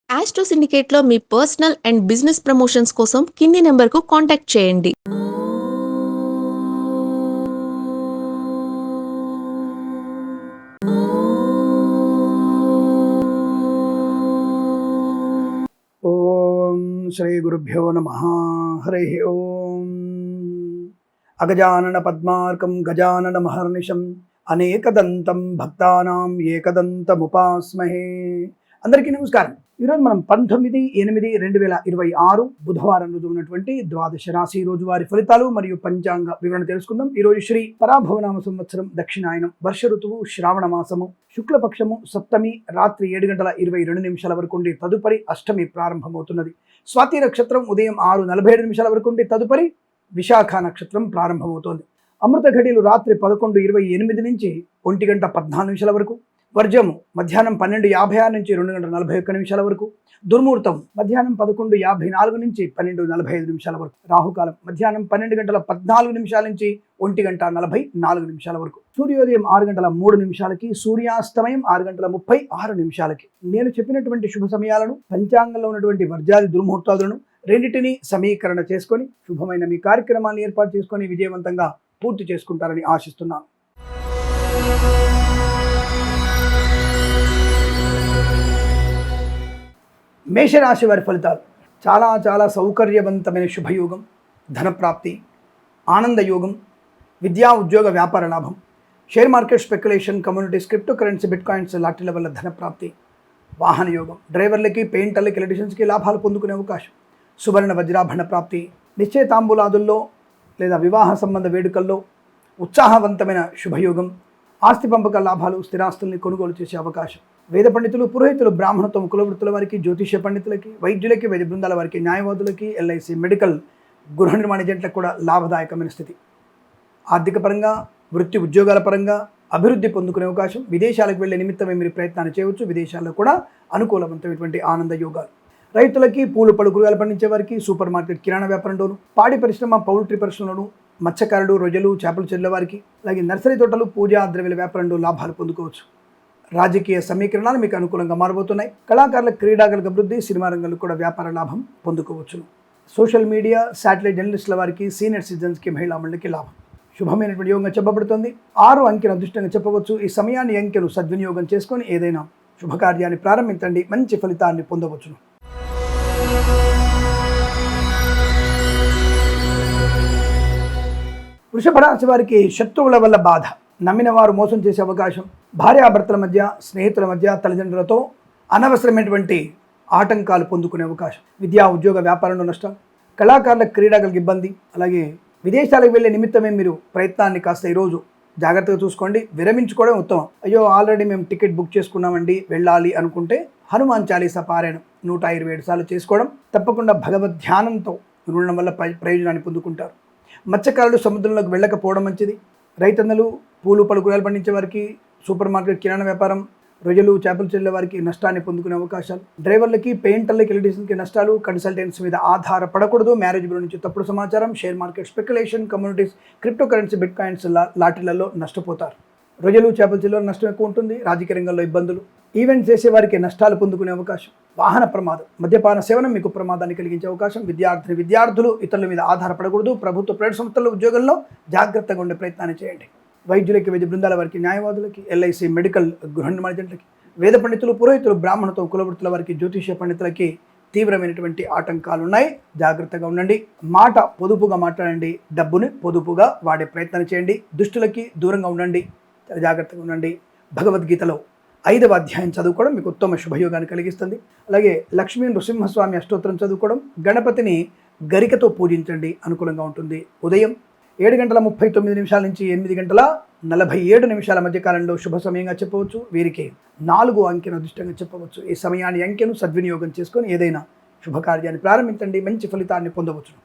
Astro సిండికేట్లో మీ personal and business promotions కోసం కింది నెంబర్కు కాంటాక్ట్ చేయండి. ఓం శ్రీ గురుభ్యో నమ. హరి ఓం. అగజానన పద్మార్కం గజానన మహర్నిశం అనేకదంతం భక్తానాం ఏకదంతముపాస్మహే. అందరికీ నమస్కారం. ఈరోజు మనం 19/8/2026 బుధవారం రోజు ఉన్నటువంటి ద్వాదశ రాశి రోజువారి ఫలితాలు మరియు పంచాంగ వివరణ తెలుసుకుందాం. ఈరోజు శ్రీ పరాభవనామ సంవత్సరం దక్షిణాయనం, వర్ష ఋతువు శ్రావణ మాసము, శుక్లపక్షము, సప్తమి రాత్రి 7:22 వరకు ఉండి తదుపరి అష్టమి ప్రారంభమవుతున్నది. స్వాతి నక్షత్రం ఉదయం 6:47 వరకు ఉండి తదుపరి విశాఖ నక్షత్రం ప్రారంభమవుతోంది. అమృత ఘడియలు రాత్రి 11:28 నుంచి 1:14 వరకు, వర్జము మధ్యాహ్నం 12:56 నుంచి 2:41 వరకు, దుర్ముహూర్తం మధ్యాహ్నం 11:54 నుంచి 12:45 వరకు, రాహుకాలం మధ్యాహ్నం 12:14 నుంచి 1:44 వరకు, సూర్యోదయం 6:03, సూర్యాస్తమయం 6:36. నేను చెప్పినటువంటి శుభ సమయాలను, పంచాంగంలో ఉన్నటువంటి వర్జాది దుర్ముహూర్తాలను రెండింటినీ సమీకరణ చేసుకొని శుభమైన మీ కార్యక్రమాన్ని ఏర్పాటు చేసుకొని విజయవంతంగా పూర్తి చేసుకుంటారని ఆశిస్తున్నాను. మేషరాశి వారి ఫలితాలు చాలా చాలా సౌకర్యవంతమైన శుభయోగం, ధనప్రాప్తి, ఆనందయోగం, విద్యా ఉద్యోగ వ్యాపార లాభం, share market speculation, communities, crypto currency, bitcoins, లాటరీల వల్ల ధనప్రాప్తి, వాహన యోగం, డ్రైవర్లకి, పెయింటర్లకి, ఎలక్ట్రీషియన్స్కి లాభాలు పొందుకునే అవకాశం, సువర్ణ వజ్రాభరణ ప్రాప్తి, నిశ్చయ తాంబూలాదుల్లో లేదా వివాహ సంబంధ వేడుకల్లో ఉత్సాహవంతమైన శుభయోగం, ఆస్తి పంపక లాభాలు, స్థిరాస్తుల్ని కొనుగోలు చేసే అవకాశం, వేద పండితులు, పురోహితులు, బ్రాహ్మణత్వం, కులవృత్తుల వారికి, జ్యోతిష్య పండితులకి, వైద్యులకి, వైద్య బృందాల వారికి, న్యాయవాదులకి, ఎల్ఐసి, మెడికల్, గృహ నిర్మాణ ఏజెంట్లకు కూడా లాభదాయకమైన స్థితి. ఆర్థిక పరంగా, వృత్తి ఉద్యోగాల పరంగా అభివృద్ధి పొందుకునే అవకాశం, విదేశాలకు వెళ్లే నిమిత్తమే మీరు ప్రయత్నాన్ని చేయవచ్చు, విదేశాల్లో కూడా అనుకూలవంతమైనటువంటి ఆనంద యోగాలు. రైతులకి, పూలు పళ్ళు కూరగాయలు పండించే వారికి, సూపర్ మార్కెట్, కిరాణా వ్యాపారంలోను, పాడి పరిశ్రమ, పౌల్ట్రీ పరిశ్రమలోను, మత్స్యకారులు, రొయ్యలు, చేపలు చెల్లె వారికి, అలాగే నర్సరీ తోటలు, పూజా ద్రవ్యాల వ్యాపారంలో లాభాలు పొందుకోవచ్చు. రాజకీయ సమీకరణాలు మీకు అనుకూలంగా మారబోతున్నాయి. కళాకారుల, క్రీడాకారుల అభివృద్ధి, సినిమా రంగంలో కూడా వ్యాపార లాభం పొందుకోవచ్చు. సోషల్ మీడియా, శాటిలైట్ జర్నలిస్టుల వారికి, సీనియర్ సిటిజన్స్కి, మహిళా మండలికి లాభం. శుభమైనటువంటి యోగంగా చెప్పబడుతుంది. 6 అంకెను అదృష్టంగా చెప్పవచ్చు. ఈ సమయాన్ని, అంకెను సద్వినియోగం చేసుకొని ఏదైనా శుభకార్యాన్ని ప్రారంభించండి, మంచి ఫలితాన్ని పొందవచ్చును. వృషభ రాశి వారికి శత్రువుల వల్ల బాధ, నమ్మిన వారు మోసం చేసే అవకాశం, భార్యాభర్తల మధ్య, స్నేహితుల మధ్య, తల్లిదండ్రులతో అనవసరమైనటువంటి ఆటంకాలు పొందుకునే అవకాశం, విద్యా ఉద్యోగ వ్యాపారంలో నష్టం, కళాకారుల, క్రీడాకారులకు ఇబ్బంది, అలాగే విదేశాలకు వెళ్ళే నిమిత్తమే మీరు ప్రయత్నాన్ని కాస్త ఈరోజు జాగ్రత్తగా చూసుకోండి, విరమించుకోవడం ఉత్తమం. అయ్యో ఆల్రెడీ మేము టికెట్ బుక్ చేసుకున్నామండి వెళ్ళాలి అనుకుంటే హనుమాన్ చాలీసా పారాయణం 127 సార్లు చేసుకోవడం, తప్పకుండా భగవద్ ధ్యానంతో ఉండడం వల్ల ప్రయోజనాన్ని పొందుకుంటారు. మత్స్యకారులు సముద్రంలోకి వెళ్ళకపోవడం మంచిది. రైతన్నలు, పూలు పళ్ళు కూరగాయలు పండించే వారికి, సూపర్ మార్కెట్, కిరాణా వ్యాపారం, రొయ్యలు, చేపలు చెల్లె వారికి నష్టాన్ని పొందుకునే అవకాశాలు, డ్రైవర్లకి, పెయింటర్లకి, ఎలక్ట్రీషియన్స్కి నష్టాలు, కన్సల్టెంట్స్ మీద ఆధారపడకూడదు, మ్యారేజ్ బ్యూరో నుంచి తప్పుడు సమాచారం, share market speculation, communities, crypto currency, bitcoins, లాటరీలలో నష్టపోతారు. రొయ్యలు, చేపల చెల్లెల నష్టం ఎక్కువ ఉంటుంది. రాజకీయ రంగంలో ఇబ్బందులు, ఈవెంట్స్ చేసే వారికి నష్టాలు పొందుకునే అవకాశం, వాహన ప్రమాదం, మద్యపాన సేవనం మీకు ప్రమాదాన్ని కలిగించే అవకాశం, విద్యార్థులు ఇతరుల మీద ఆధారపడకూడదు. ప్రభుత్వ, ప్రైవేట్ సంస్థల ఉద్యోగంలో జాగ్రత్తగా ఉండే ప్రయత్నాన్ని చేయండి. వైద్యులకి, వైద్య బృందాల వారికి, న్యాయవాదులకి, ఎల్ఐసి, మెడికల్, గృహ నిర్మాణ ఏజెంట్లకి, వేద పండితులు, పురోహితులు, బ్రాహ్మణత్వం, కులవృత్తుల వారికి, జ్యోతిష్య పండితులకి తీవ్రమైనటువంటి ఆటంకాలు ఉన్నాయి. జాగ్రత్తగా ఉండండి. మాట పొదుపుగా మాట్లాడండి, డబ్బుని పొదుపుగా వాడే ప్రయత్నాన్ని చేయండి. దుష్టులకి దూరంగా ఉండండి, జాగ్రత్తగా ఉండండి. భగవద్గీతలో 5వ అధ్యాయం చదువుకోవడం మీకు ఉత్తమ శుభయోగాన్ని కలిగిస్తుంది. అలాగే లక్ష్మీ నృసింహస్వామి అష్టోత్తరం చదువుకోవడం, గణపతిని గరికతో పూజించండి, అనుకూలంగా ఉంటుంది. ఉదయం 7:39 నుంచి 8:47 మధ్య కాలంలో శుభ సమయంగా చెప్పవచ్చు. వీరికి 4 అంకెను అదృష్టంగా చెప్పవచ్చు. ఈ సమయాన్ని, అంకెను సద్వినియోగం చేసుకొని ఏదైనా శుభకార్యాన్ని ప్రారంభించండి, మంచి ఫలితాన్ని పొందవచ్చు.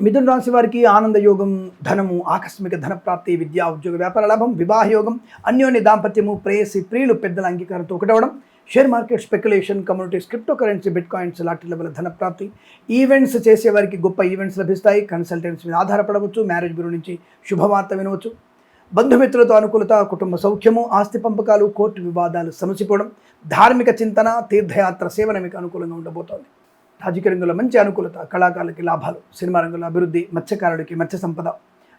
మిథున రాశి వారికి ఆనంద యోగం, ధనము, ఆకస్మిక ధనప్రాప్తి, విద్యా ఉద్యోగ వ్యాపార లాభం, వివాహ యోగం, అన్యోన్య దాంపత్యము, ప్రేయసి, ప్రియులు, పెద్దల అంగీకారంతో ఒకటవడం, share market speculation, communities, crypto currency, bitcoins, లాటరీల వల్ల ధనప్రాప్తి, ఈవెంట్స్ చేసేవారికి గొప్ప ఈవెంట్స్ లభిస్తాయి. కన్సల్టెంట్స్ మీద ఆధారపడవచ్చు. మ్యారేజ్ బ్యూరో నుంచి శుభవార్త వినవచ్చు. బంధుమిత్రులతో అనుకూలత, కుటుంబ సౌఖ్యము, ఆస్తి పంపకాలు, కోర్టు వివాదాలు సమసిపోవడం, ధార్మిక చింతన, తీర్థయాత్ర సేవన మీకు అనుకూలంగా ఉండబోతోంది. రాజకీయ రంగంలో మంచి అనుకూలత, కళాకారులకి లాభాలు, సినిమా రంగంలో అభివృద్ధి, మత్స్యకారుడికి మత్స్య సంపద,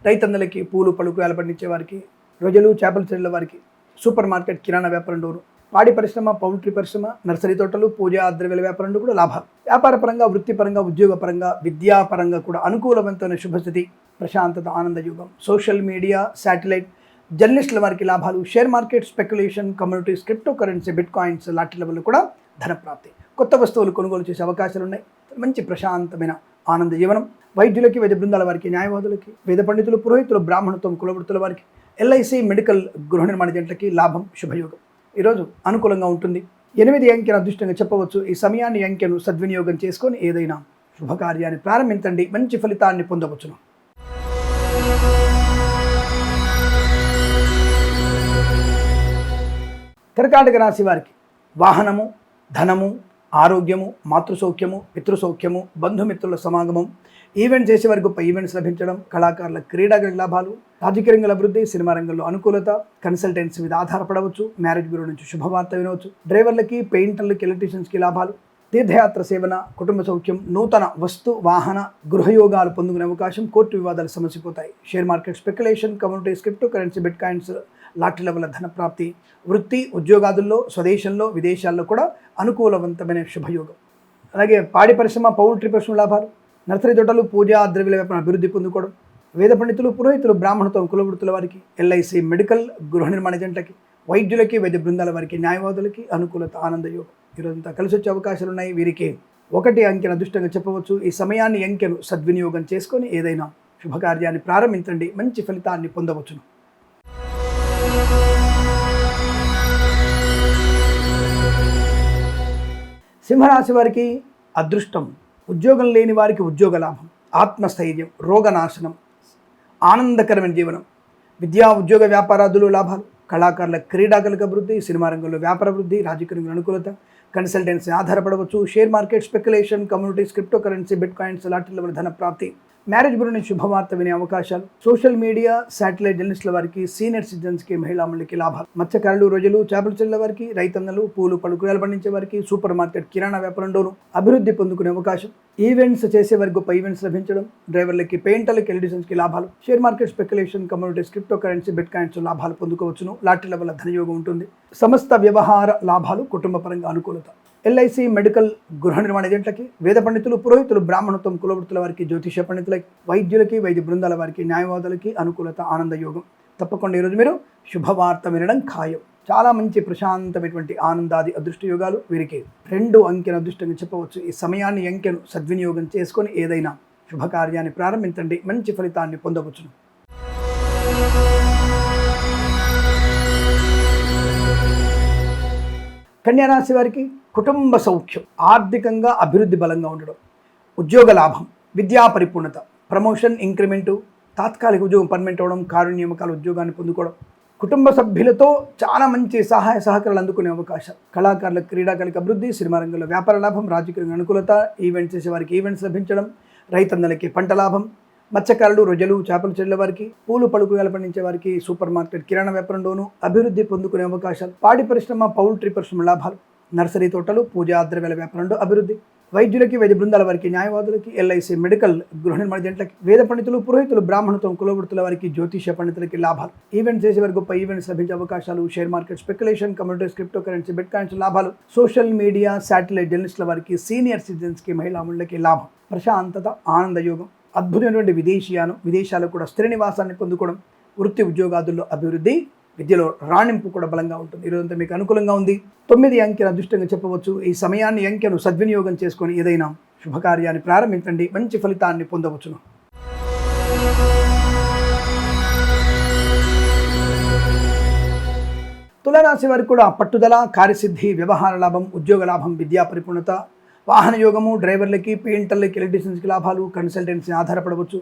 రైతన్నలకి పూలు పలుకురాలు పండించే వారికి, రొయ్యలు చేపల చెరువుల వారికి, సూపర్ మార్కెట్ కిరాణా వ్యాపారం డోరు, పాడి పరిశ్రమ, పౌల్ట్రీ పరిశ్రమ, నర్సరీ తోటలు, పూజా ద్రవ్యాల వ్యాపారంలో కూడా లాభాలు. వ్యాపార పరంగా, వృత్తిపరంగా, ఉద్యోగపరంగా, విద్యాపరంగా కూడా అనుకూలవంతమైన శుభస్థితి, ప్రశాంతత, ఆనందయుగం. సోషల్ మీడియా, శాటిలైట్, జర్నలిస్టుల వారికి లాభాలు. Share market, speculation, communities, crypto currency, bitcoins లాంటి లెవెల్లో కూడా ధన ప్రాప్తి. కొత్త వస్తువులు కొనుగోలు చేసే అవకాశాలు ఉన్నాయి. మంచి ప్రశాంతమైన ఆనంద జీవనం. వైద్యులకి, వైద్య బృందాల వారికి, న్యాయవాదులకి, వేద పండితులు, పురోహితులు, బ్రాహ్మణత్వం, కులవృత్తుల వారికి, ఎల్ఐసి, మెడికల్, గృహ నిర్మాణ జంటలకి లాభం, శుభయోగం. ఈరోజు అనుకూలంగా ఉంటుంది. 8 అంకెను అదృష్టంగా చెప్పవచ్చు. ఈ సమయాన్ని అంకెను సద్వినియోగం చేసుకొని ఏదైనా శుభకార్యాన్ని ప్రారంభించండి, మంచి ఫలితాన్ని పొందవచ్చును. కర్కాటక రాశి వారికి వాహనము, ధనము, ఆరోగ్యము, మాతృసౌఖ్యము, పితృసౌఖ్యము, బంధుమిత్రుల సమాగమం, ఈవెంట్ చేసే వారికి గొప్ప ఈవెంట్స్ లభించడం, కళాకారుల క్రీడాగణ లాభాలు, రాజకీయ రంగంలో అభివృద్ధి, సినిమా రంగంలో అనుకూలత, కన్సల్టెన్సీ మీద ఆధారపడవచ్చు, మ్యారేజ్ బ్యూరో నుంచి శుభవార్త వినవచ్చు, డ్రైవర్లకి, పెయింటర్లకి, ఎలక్ట్రీషియన్స్కి లాభాలు, తీర్థయాత్ర సేవన, కుటుంబ సౌఖ్యం, నూతన వస్తు వాహన గృహయోగాలు పొందుకునే అవకాశం, కోర్టు వివాదాలు సమసిపోతాయి. Share market, speculation, communities, crypto currency, bitcoins lottery level ధన ప్రాప్తి. వృత్తి ఉద్యోగాదుల్లో, స్వదేశంలో, విదేశాల్లో కూడా అనుకూలవంతమైన శుభయోగం. అలాగే పాడి పరిశ్రమ, పౌల్ట్రీ పరిశ్రమ లాభాలు, నర్సరీ తోటలు, పూజా ద్రవ్యాల వ్యాపారం అభివృద్ధి పొందుకోవడం, వేద పండితులు, పురోహితులు, బ్రాహ్మణత్వం, కులవృత్తుల వారికి, ఎల్ఐసి, మెడికల్, గృహ నిర్మాణ జంటలకి, వైద్యులకి, వైద్య బృందాల వారికి, న్యాయవాదులకి అనుకూలత, ఆనందయోగం. ఈరోజంతా కలిసి వచ్చే అవకాశాలు ఉన్నాయి. వీరికి 1 అంకెను అదృష్టంగా చెప్పవచ్చు. ఈ సమయాన్ని అంకెను సద్వినియోగం చేసుకొని ఏదైనా శుభకార్యాన్ని ప్రారంభించండి, మంచి ఫలితాన్ని పొందవచ్చును. సింహరాశి వారికి అదృష్టం, ఉద్యోగం లేని వారికి ఉద్యోగ లాభం, ఆత్మస్థైర్యం, రోగనాశనం, ఆనందకరమైన జీవనం, విద్యా ఉద్యోగ వ్యాపారాదులు లాభాలు, కళాకారుల క్రీడాకలకు అభివృద్ధి, సినిమా రంగంలో వ్యాపార అభివృద్ధి, రాజకీయ రంగంలో అనుకూలత, కన్సల్టెన్సీ ఆధారపడవచ్చు, share market, speculation, communities, crypto currency, bitcoins లాంటి లెవెల్ ధన ప్రాప్తి, మ్యారేజ్ బ్యూరో నుంచి శుభవార్త వినే అవకాశాలు, సోషల్ మీడియా, శాటిలైట్ జర్నలిస్టుల వారికి, సీనియర్ సిటిజన్స్కి, మహిళామణులకి లాభాలు, మత్స్యకారులు, రొయ్యలు, చేపల చెరువుల వారికి, రైతన్నలు, పూలు పలుకురాలు పండించే వారికి, సూపర్ మార్కెట్, కిరాణా వ్యాపారంలోనూ అభివృద్ధి పొందుకునే అవకాశం, ఈవెంట్స్ చేసే వారికి గొప్ప ఈవెంట్స్ లభించడం, డ్రైవర్లకి, పెయింటర్లకి, ఎలక్ట్రీషియన్స్కి లాభాలు, share market, speculation, communities, crypto currency, bit coins లాభాలు పొందుకోవచ్చును. లాటరీ లెవెల్ ధనయోగం ఉంటుంది. సమస్త వ్యవహార లాభాలు, కుటుంబ పరంగా అనుకూలత, ఎల్ఐసి, మెడికల్, గృహ నిర్మాణ జంటలకి, వేద పండితులు, పురోహితులు, బ్రాహ్మణత్వం, కులవృత్తుల వారికి, జ్యోతిష పండితులకి, వైద్యులకి, వైద్య బృందాల వారికి, న్యాయవాదులకి అనుకూలత, ఆనందయోగం. తప్పకుండా ఈరోజు మీరు శుభవార్త వినడం ఖాయం. చాలా మంచి ప్రశాంతమైనటువంటి ఆనందాది అదృష్ట యోగాలు వీరికి 2 అంకెను అదృష్టంగా చెప్పవచ్చు. ఈ సమయాన్ని అంకెను సద్వినియోగం చేసుకొని ఏదైనా శుభకార్యాన్ని ప్రారంభించండి, మంచి ఫలితాన్ని పొందవచ్చును. కన్యారాశి వారికి కుటుంబ సౌఖ్యం, ఆర్థికంగా అభివృద్ధి బలంగా ఉండడం, ఉద్యోగ లాభం, విద్యా పరిపూర్ణత, ప్రమోషన్, ఇంక్రిమెంటు, తాత్కాలిక ఉద్యోగం పర్మనెంట్ అవ్వడం, కారు నియామకాల ఉద్యోగాన్ని పొందుకోవడం, కుటుంబ సభ్యులతో చాలా మంచి సహాయ సహకారాలు అందుకునే అవకాశం, కళాకారుల క్రీడాకారులకు అభివృద్ధి, సినిమా రంగంలో వ్యాపార లాభం, రాజకీయ రంగ అనుకూలత, ఈవెంట్స్ చేసే వారికి ఈవెంట్స్ లభించడం, రైతన్నలకి పంట లాభం, మత్స్యకారులు, రొయ్యలు, చేపల చెరువుల వారికి, పూలు పలుకురాలు పండించే వారికి, సూపర్ మార్కెట్, కిరాణా వ్యాపారంలోనూ అభివృద్ధి పొందుకునే అవకాశాలు, పాడి పరిశ్రమ, పౌల్ట్రీ పరిశ్రమ లాభాలు, నర్సరీ తోటలు, పూజా ద్రవ్యాల వ్యాపారంలో అభివృద్ధి, వైద్యులకి, వైద్య బృందాల వారికి, న్యాయవాదులకి, ఎల్ఐసి, మెడికల్, గృహ నిర్మాణ జంటలకి, వేద పండితులు, పురోహితులు, బ్రాహ్మణత్వం, కులవృత్తుల వారికి, జ్యోతిష పండితులకి లాభాలు, ఈవెంట్స్ చేసే వారికి గొప్ప ఈవెంట్స్ లభించే అవకాశాలు, share market, speculation, communities, crypto currency, bit coins లాభాలు, సోషల్ మీడియా, శాటిలైట్ జర్నలిస్టుల వారికి, సీనియర్ సిటిజన్స్కి, మహిళామణులకి లాభం, ప్రశాంతత, ఆనందయోగం, అద్భుతమైనటువంటి విదేశీయానం, విదేశాల్లో కూడా స్థిర నివాసాన్ని పొందుకోవడం, వృత్తి ఉద్యోగాదుల్లో అభివృద్ధి, విద్యలో రాణింపు కూడా బలంగా ఉంటుంది. ఈరోజంతా మీకు అనుకూలంగా ఉంది. 9 అంకెను అదృష్టంగా చెప్పవచ్చు. ఈ సమయాన్ని అంకెను సద్వినియోగం చేసుకొని ఏదైనా శుభకార్యాన్ని ప్రారంభించండి, మంచి ఫలితాన్ని పొందవచ్చును. తులారాశి వారికి కూడా పట్టుదల, కార్యసిద్ధి, వ్యవహార లాభం, ఉద్యోగ లాభం, విద్యా పరిపూర్ణత, వాహన యోగము, డ్రైవర్లకి, పెయింటర్లకి, ఎలక్ట్రీషియన్స్కి లాభాలు, కన్సల్టెన్సీ ఆధారపడవచ్చు,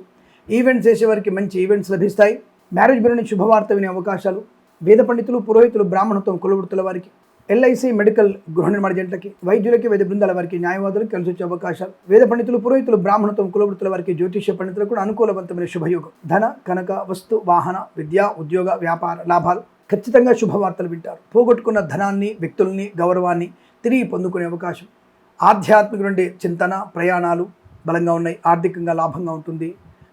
ఈవెంట్స్ చేసేవారికి మంచి ఈవెంట్స్ లభిస్తాయి, మ్యారేజ్ బ్యూరో నుంచి శుభవార్త వినే అవకాశాలు, వేద పండితులు, పురోహితులు, బ్రాహ్మణత్వం, కులవృత్తుల వారికి, ఎల్ఐసి మెడికల్ గృహ నిర్మాణ జంటలకి, వైద్యులకి, వైద్య బృందాల వారికి, న్యాయవాదులకు కలిసి వచ్చే అవకాశాలు, వేద పండితులు, పురోహితులు, బ్రాహ్మణత్వం, కులవృత్తుల వారికి, జ్యోతిష్య పండితులకు కూడా అనుకూలవంతమైన శుభయోగం. ధన, కనక, వస్తు, వాహన, విద్య, ఉద్యోగ, వ్యాపార లాభాలు. ఖచ్చితంగా శుభవార్తలు వింటారు. పోగొట్టుకున్న ధనాన్ని, వ్యక్తుల్ని, గౌరవాన్ని తిరిగి పొందుకునే అవకాశం. ఆధ్యాత్మిక నుండి చింతన, ప్రయాణాలు బలంగా ఉన్నాయి. ఆర్థికంగా లాభంగా ఉంటుంది.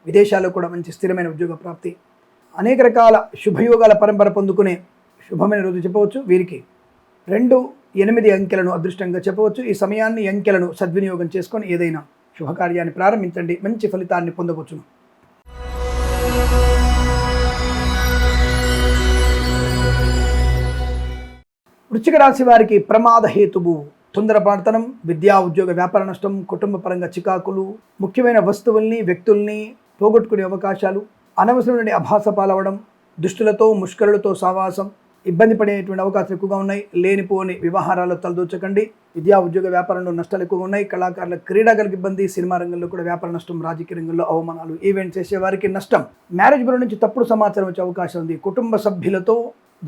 విదేశాల్లో కూడా మంచి స్థిరమైన ఉద్యోగ ప్రాప్తి. అనేక రకాల శుభయోగాల పరంపర పొందుకునే శుభమైన రోజు చెప్పవచ్చు. వీరికి 2, 8 అంకెలను అదృష్టంగా చెప్పవచ్చు. ఈ సమయాన్ని, అంకెలను సద్వినియోగం చేసుకొని ఏదైనా శుభకార్యాన్ని ప్రారంభించండి. మంచి ఫలితాన్ని పొందవచ్చును. వృశ్చిక రాశి వారికి ప్రమాద హేతువు తొందరపాటుతనం, విద్యా, ఉద్యోగ, వ్యాపార నష్టం, కుటుంబ పరంగా చికాకులు, ముఖ్యమైన వస్తువుల్ని, వ్యక్తుల్ని పోగొట్టుకునే అవకాశాలు, అనవసరమైన అభాస పాలవడం, దుష్టులతో, ముష్కరులతో సావాసం, ఇబ్బంది పడేటువంటి అవకాశాలు ఎక్కువగా ఉన్నాయి. లేనిపోని వ్యవహారాల్లో తలదూచకండి. విద్యా, ఉద్యోగ, వ్యాపారంలో నష్టాలు ఎక్కువగా ఉన్నాయి. కళాకారుల, క్రీడాకారులకు ఇబ్బంది, సినిమా రంగంలో కూడా వ్యాపార నష్టం, రాజకీయ రంగంలో అవమానాలు, ఈవెంట్స్ చేసే వారికి నష్టం. మ్యారేజ్ బ్యూరో నుంచి తప్పుడు సమాచారం వచ్చే అవకాశం ఉంది. కుటుంబ సభ్యులతో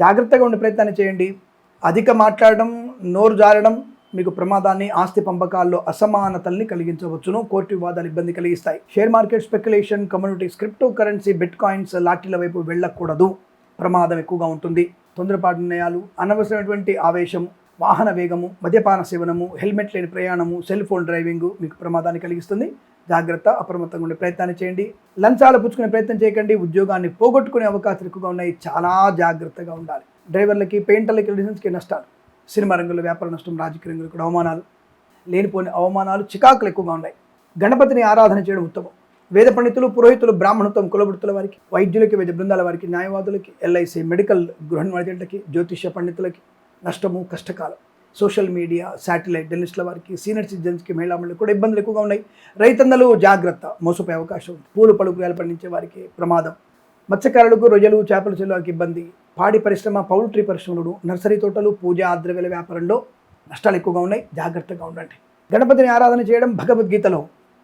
జాగ్రత్తగా ఉండే ప్రయత్నాన్ని చేయండి. అధిక మాట్లాడడం, నోరు జారడం మీకు ప్రమాదాన్ని, ఆస్తి పంపకాల్లో అసమానతల్ని కలిగించవచ్చును. కోర్టు వివాదాలు ఇబ్బంది కలిగిస్తాయి. Share market, speculation, communities, crypto currency, bitcoins, లాటరీల వైపు వెళ్ళకూడదు. ప్రమాదం ఎక్కువగా ఉంటుంది. తొందరపాటు నిర్ణయాలు, అనవసరమైనటువంటి ఆవేశం, వాహన వేగము, మద్యపాన సేవనము, హెల్మెట్ లేని ప్రయాణము, సెల్ ఫోన్ డ్రైవింగ్ మీకు ప్రమాదాన్ని కలిగిస్తుంది. జాగ్రత్త, అప్రమత్తంగా ఉండే ప్రయత్నాన్ని చేయండి. లంచాలు పుచ్చుకునే ప్రయత్నం చేయకండి. ఉద్యోగాన్ని పోగొట్టుకునే అవకాశాలు ఎక్కువగా ఉన్నాయి. చాలా జాగ్రత్తగా ఉండాలి. డ్రైవర్లకి, పెయింటర్లకి, ఎలక్ట్రీషియన్స్కి నష్టాలు, సినిమా రంగంలో వ్యాపార నష్టం, రాజకీయ రంగంలో కూడా అవమానాలు, లేనిపోని అవమానాలు, చికాకులు ఎక్కువగా ఉన్నాయి. గణపతిని ఆరాధన చేయడం ఉత్తమం. వేద పండితులు, పురోహితులు, బ్రాహ్మణత్వం, కులవృత్తుల వారికి, వైద్యులకి, వైద్య బృందాల వారికి, న్యాయవాదులకి, ఎల్ఐసి మెడికల్ గృహ నిర్మాణ జంటలకి, జ్యోతిష్య పండితులకి నష్టము, కష్టకాలం. సోషల్ మీడియా, శాటిలైట్ జర్నలిస్టుల వారికి, సీనియర్ సిటిజన్స్కి, మహిళలకు కూడా ఇబ్బందులు ఎక్కువగా ఉన్నాయి. రైతన్నలు జాగ్రత్త, మోసపోయే అవకాశం ఉంది. పూలు, పలుకురాలు పండించే వారికి ప్రమాదం. మత్స్యకారులకు, రొయ్యలు, చేపల చెల్లుకి ఇబ్బంది. పాడి పరిశ్రమ, పౌల్ట్రీ పరిశ్రమలు, నర్సరీ తోటలు, పూజా, ద్రవ్యాల వ్యాపారంలో నష్టాలు ఎక్కువగా ఉన్నాయి. జాగ్రత్తగా ఉండండి. గణపతిని ఆరాధన చేయడం, భగవద్గీతలో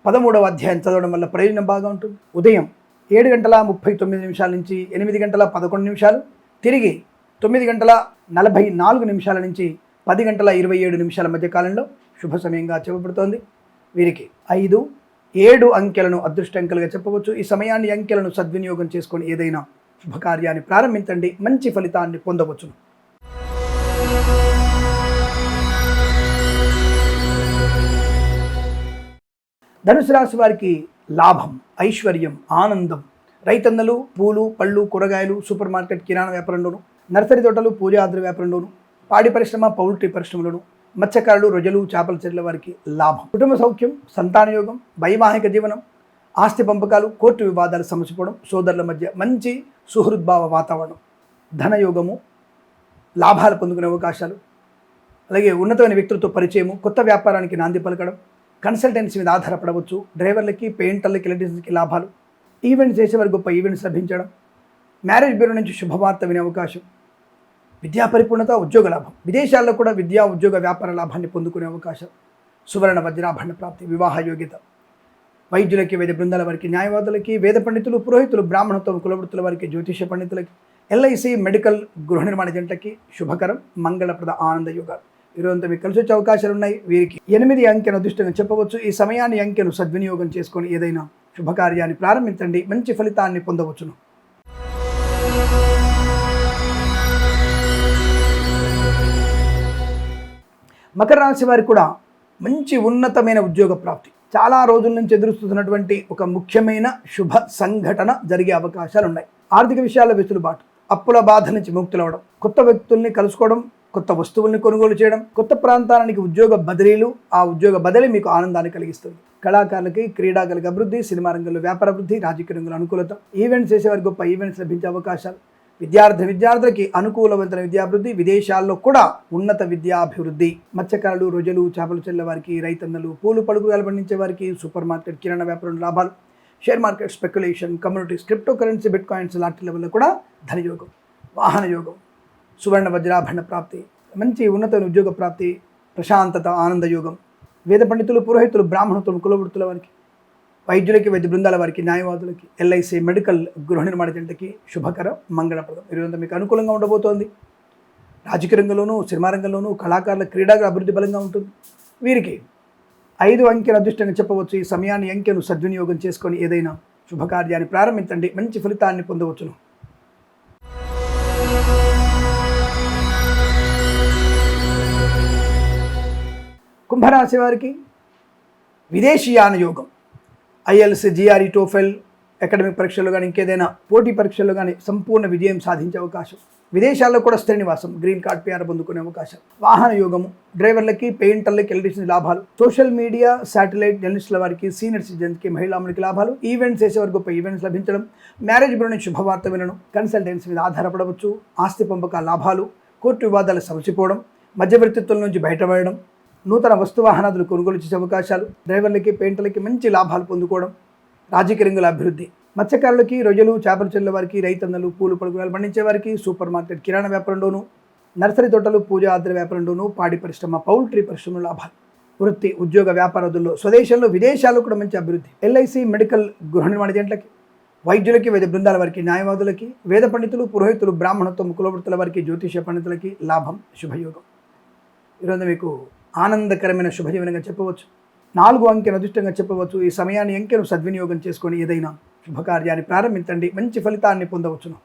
13వ అధ్యాయం చదవడం వల్ల ప్రయోజనం బాగా ఉంటుంది. ఉదయం 7:39 నుంచి 8:11 తిరిగి 9:44 నుంచి 10:27 మధ్య కాలంలో శుభ సమయంగా చెప్పబడుతోంది. వీరికి 5, 7 అంకెలను అదృష్టంకెలుగా చెప్పవచ్చు. ఈ సమయాన్ని, అంకెలను సద్వినియోగం చేసుకొని ఏదైనా శుభకార్యాన్ని ప్రారంభించండి. మంచి ఫలితాన్ని పొందవచ్చును. ధనుసు రాశి వారికి లాభం, ఐశ్వర్యం, ఆనందం. రైతన్నలు పూలు, పళ్ళు, కూరగాయలు, సూపర్ మార్కెట్, కిరాణా వ్యాపారంలోను, నర్సరీ తోటలు, పూజా ద్రవ్య వ్యాపారంలోను, పాడి పరిశ్రమ, పౌల్ట్రీ పరిశ్రమలోను, మత్స్యకారులు, రొయ్యలు, చేపల చెర్ల వారికి లాభం. కుటుంబ సౌఖ్యం, సంతానయోగం, వైవాహిక జీవనం, ఆస్తి పంపకాలు, కోర్టు వివాదాలు సమసిపోవడం, సోదరుల మధ్య మంచి సుహృద్భావ వాతావరణం, ధనయోగము, లాభాలు పొందుకునే అవకాశాలు, అలాగే ఉన్నతమైన వ్యక్తులతో పరిచయము, కొత్త వ్యాపారానికి నాంది పలకడం, కన్సల్టెన్సీ మీద ఆధారపడవచ్చు. డ్రైవర్లకి, పెయింటర్లకి, ఎలక్ట్రీషియన్స్కి లాభాలు. ఈవెంట్స్ చేసేవారు గొప్ప ఈవెంట్స్ లభించడం. మ్యారేజ్ బ్యూరో నుంచి శుభవార్త వినే అవకాశం. విద్యా పరిపూర్ణత, ఉద్యోగ లాభం. విదేశాల్లో కూడా విద్యా, ఉద్యోగ, వ్యాపార లాభాన్ని పొందుకునే అవకాశం. సువర్ణ వజ్రాభరణ ప్రాప్తి, వివాహ యోగ్యత. వైద్యులకి, వైద్య బృందాల వారికి, న్యాయవాదులకి, వేద పండితులు, పురోహితులు, బ్రాహ్మణత్వం, కులవృత్తుల వారికి, జ్యోతిష పండితులకి, ఎల్ఐసి మెడికల్ గృహ నిర్మాణ జంటకి శుభకరం, మంగళప్రద, ఆనంద యోగాలు. ఈరోజంతా మీకు కలిసి వచ్చే అవకాశాలు ఉన్నాయి. వీరికి 8 అంకెను అదృష్టంగా చెప్పవచ్చు. ఈ సమయాన్ని, అంకెను సద్వినియోగం చేసుకొని ఏదైనా శుభకార్యాన్ని ప్రారంభించండి. మంచి ఫలితాన్ని పొందవచ్చును. మకర రాశి వారికి కూడా మంచి ఉన్నతమైన ఉద్యోగ ప్రాప్తి. చాలా రోజుల నుంచి ఎదురుస్తున్నటువంటి ఒక ముఖ్యమైన శుభ సంఘటన జరిగే అవకాశాలు ఉన్నాయి. ఆర్థిక విషయాల్లో వెసులుబాటు, అప్పుల బాధ నుంచి ముక్తులవడం, కొత్త వ్యక్తుల్ని కలుసుకోవడం, కొత్త వస్తువుల్ని కొనుగోలు చేయడం, కొత్త ప్రాంతానికి ఉద్యోగ బదిలీలు, ఆ ఉద్యోగ బదిలీ మీకు ఆనందాన్ని కలిగిస్తుంది. కళాకారులకి, క్రీడాకారులకు అభివృద్ధి, సినిమా రంగంలో వ్యాపార అభివృద్ధి, రాజకీయ రంగంలో అనుకూలత, ఈవెంట్స్ చేసేవారికి గొప్ప ఈవెంట్స్ లభించే అవకాశాలు, విద్యార్థులకి అనుకూలవంతమైన విద్యాభివృద్ధి, విదేశాల్లో కూడా ఉన్నత విద్యాభివృద్ధి, మత్స్యకారులు, రొయ్యలు, చేపలు చెల్లె వారికి, రైతన్నలు, పూలు, పలుకురాలు పండించే వారికి, సూపర్ మార్కెట్, కిరాణా వ్యాపారం లాభాలు, share market, speculation, communities, crypto currency, bitcoins, lottery లెవెల్లో కూడా ధనయోగం, వాహన యోగం, సువర్ణ వజ్రాభరణ ప్రాప్తి, మంచి ఉన్నతమైన ఉద్యోగ ప్రాప్తి, ప్రశాంతత, ఆనంద యోగం. వేద పండితులు, పురోహితులు, బ్రాహ్మణత్వం, కులవృత్తుల వారికి, వైద్యులకి, వైద్య బృందాల వారికి, న్యాయవాదులకి, ఎల్ఐసి మెడికల్ గృహ నిర్మాణ జంటకి శుభకరం, మంగళప్రదం. ఈరోజంతా మీకు అనుకూలంగా ఉండబోతోంది. రాజకీయ రంగంలోనూ, సినిమా రంగంలోనూ, కళాకారుల క్రీడాగా అభివృద్ధి బలంగా ఉంటుంది. వీరికి 5 అంకెను అదృష్టంగా చెప్పవచ్చు. ఈ సమయాన్ని అంకెను సద్వినియోగం చేసుకొని ఏదైనా శుభకార్యాన్ని ప్రారంభించండి, మంచి ఫలితాన్ని పొందవచ్చును. కుంభరాశి వారికి విదేశీయాన యోగం. ఐఎల్స్, జిఆర్ఈ, టోఫెల్, అకాడమిక్ పరీక్షల్లో కానీ ఇంకేదైనా పోటీ పరీక్షల్లో కానీ సంపూర్ణ విజయం సాధించే అవకాశం. విదేశాల్లో కూడా స్థిర నివాసం, గ్రీన్ కార్డ్, పిఆర్ పొందుకునే అవకాశం. వాహన యోగము, డ్రైవర్లకి, పెయింటర్లకి, ఎలక్ట్రీషియన్ లాభాలు. సోషల్ మీడియా, శాటిలైట్, జర్నలిస్టుల వారికి, సీనియర్ సిటిజన్స్కి, మహిళాములకి లాభాలు. ఈవెంట్స్ చేసేవారు గొప్ప ఈవెంట్స్ లభించడం. మ్యారేజ్ బ్యూరో నుంచి శుభవార్త వినడం. కన్సల్టెన్సీ మీద ఆధారపడవచ్చు. ఆస్తి పంపకాల లాభాలు. కోర్టు వివాదాలు సమసిపోవడం. మధ్యవర్తిత్వం నుంచి బయటపడడం. నూతన వస్తువాహనాదులు కొనుగోలు చేసే అవకాశాలు. డ్రైవర్లకి, పెయింటర్లకి మంచి లాభాలు పొందుకోవడం. రాజకీయ రంగుల అభివృద్ధి. మత్స్యకారులకి, రొయ్యలు, చేపల చెల్లెల వారికి, రైతన్నలు, పూలు పడుకురాలు పండించే వారికి, సూపర్ మార్కెట్, కిరాణా వ్యాపారంలోను, నర్సరీ తోటలు, పూజ ఆద్ర వ్యాపారంలోను, పాడి పరిశ్రమ, పౌల్ట్రీ పరిశ్రమ లాభాలు. వృత్తి, ఉద్యోగ వ్యాపారాదుల్లో స్వదేశంలో, విదేశాల్లో కూడా మంచి అభివృద్ధి. ఎల్ఐసి, మెడికల్, గృహ నిర్మాణ ఏజెంట్లకి, వైద్యులకి, వైద్య బృందాల వారికి, న్యాయవాదులకి, వేద పండితులు, పురోహితులు, బ్రాహ్మణత్వం, కులవృత్తుల వారికి, జ్యోతిష పండితులకి లాభం, శుభయోగం. ఈరోజు మీకు ఆనందకరమైన శుభజీవనంగా చెప్పవచ్చు. 4 అంకెను అదృష్టంగా చెప్పవచ్చు. ఈ సమయాన్ని అంకెను సద్వినియోగం చేసుకొని ఏదైనా శుభకార్యాన్ని ప్రారంభించండి, మంచి ఫలితాన్ని పొందవచ్చును.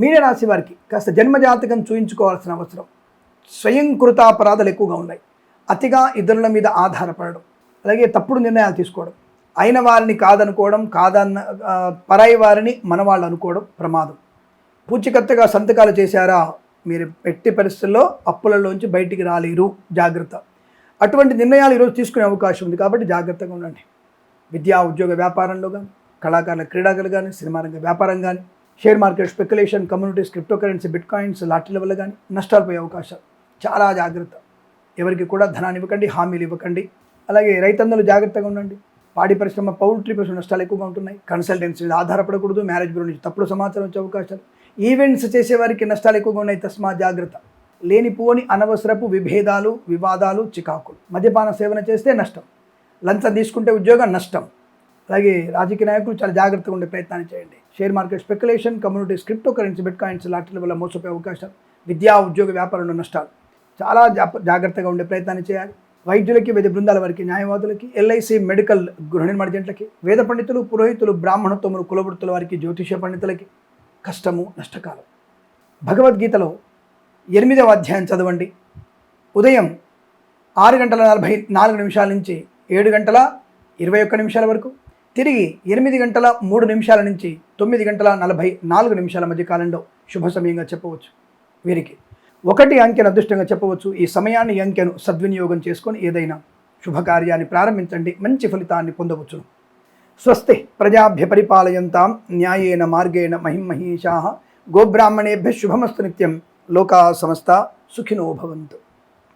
మీనరాశి వారికి కాస్త జన్మజాతకం చూయించుకోవాల్సిన అవసరం. స్వయంకృతాపరాధాలు ఎక్కువగా ఉన్నాయి. అతిగా ఇతరుల మీద ఆధారపడడం, అలాగే తప్పుడు నిర్ణయాలు తీసుకోవడం, అయిన వారిని కాదనుకోవడం, పరాయి వారిని మనవాళ్ళు అనుకోవడం ప్రమాదం. పూచికత్తగా సంతకాలు చేశారా, మీరు ఎట్టి పరిస్థితుల్లో అప్పులలోంచి బయటికి రాలేరు, జాగ్రత్త. అటువంటి నిర్ణయాలు ఈరోజు తీసుకునే అవకాశం ఉంది కాబట్టి జాగ్రత్తగా ఉండండి. విద్యా, ఉద్యోగ వ్యాపారంలో కానీ, కళాకారుల క్రీడాకులు కానీ, సినిమా రంగ వ్యాపారం కానీ, share market, speculation, communities, crypto currency, bitcoins, లాటరీల వల్ల కానీ నష్టాలు పోయే అవకాశాలు. చాలా జాగ్రత్త. ఎవరికి కూడా ధనాన్ని ఇవ్వకండి, హామీలు ఇవ్వకండి. అలాగే రైతన్నలు జాగ్రత్తగా ఉండండి. పాడి పరిశ్రమ, పౌల్ట్రీ పరిశ్రమ నష్టాలు ఎక్కువగా ఉంటున్నాయి. కన్సల్టెన్సీ మీద ఆధారపడకూడదు. మ్యారేజ్ బ్యూరో నుంచి తప్పుడు సమాచారం వచ్చే అవకాశాలు. ఈవెంట్స్ చేసేవారికి నష్టాలు ఎక్కువగా ఉన్నాయి, తస్మా జాగ్రత్త. లేనిపోని అనవసరపు విభేదాలు, వివాదాలు, చికాకులు. మద్యపాన సేవన చేస్తే నష్టం. లంచం తీసుకుంటే ఉద్యోగం నష్టం. అలాగే రాజకీయ నాయకులు చాలా జాగ్రత్తగా ఉండే ప్రయత్నాన్ని చేయండి. Share market, speculation, communities, crypto currency, bitcoins, లాటరీల వల్ల మోసపోయే అవకాశాలు. విద్యా, ఉద్యోగ వ్యాపారంలో నష్టాలు. చాలా జాగ్రత్తగా ఉండే ప్రయత్నాన్ని చేయాలి. వైద్యులకి, వైద్య బృందాల వారికి, న్యాయవాదులకి, ఎల్ఐసి, మెడికల్, గృహ నిర్మాణ ఏజెంట్లకి, వేద పండితులు, పురోహితులు, బ్రాహ్మణత్వములు, కులవృత్తుల వారికి, జ్యోతిష పండితులకి కష్టము, నష్టకాలం. భగవద్గీతలో 8వ అధ్యాయం చదవండి. ఉదయం 6:44 నుంచి 7:21 వరకు, తిరిగి 8:03 నుంచి 9:44 మధ్య కాలంలో శుభ సమయంగా చెప్పవచ్చు. వీరికి 1 అంకెను అదృష్టంగా చెప్పవచ్చు. ఈ సమయాన్ని, అంకెను సద్వినియోగం చేసుకొని ఏదైనా శుభకార్యాన్ని ప్రారంభించండి, మంచి ఫలితాన్ని పొందవచ్చు. స్వస్తి ప్రజాభ్య పరిపాలయంతాం న్యాయేన మార్గేణ మహిమహీషాః. గోబ్రాహ్మణేభ్యః శుభమస్తు నిత్యం. లోకా సమస్తా సుఖినో భవంతు.